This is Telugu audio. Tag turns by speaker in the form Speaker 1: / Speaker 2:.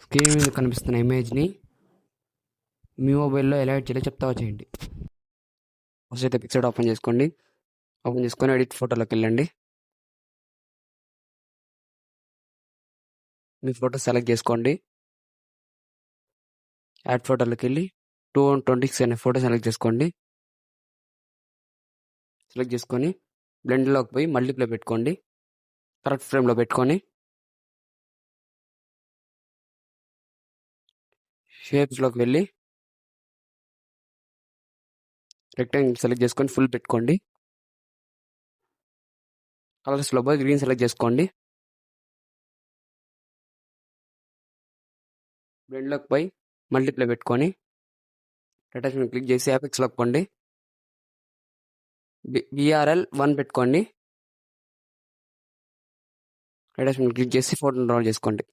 Speaker 1: స్క్రీన్ మీద కనిపిస్తున్న ఇమేజ్ని మీ మొబైల్లో ఎలా ఎడిట్ చేయాలో చెప్తా వచ్చేయండి. ఫస్ట్ అయితే పిక్చర్ ఓపెన్ చేసుకొని ఎడిట్ ఫోటోలోకి వెళ్ళండి. మీ ఫోటో సెలెక్ట్ చేసుకోండి. యాడ్ ఫోటోలోకి వెళ్ళి 226 అనే ఫోటో సెలెక్ట్ చేసుకోండి. సెలెక్ట్ చేసుకొని బ్లెండర్లోకి పోయి మల్టీప్లై పెట్టుకోండి. కరెక్ట్ ఫ్రేమ్లో పెట్టుకొని షేప్స్లోకి వెళ్ళి రెక్టాంగిల్ సెలెక్ట్ చేసుకొని ఫుల్ పెట్టుకోండి. కలర్స్లో పోయి గ్రీన్ సెలెక్ట్ చేసుకోండి. బ్లెండ్లోకి పోయి మల్టీప్లై పెట్టుకొని అటాచ్మెంట్ క్లిక్ చేసి యాపెక్స్లోకి పోండి. BRL 1 పెట్టుకోండి. అటాచ్మెంట్ క్లిక్ చేసి ఫోటోని డ్రా చేసుకోండి.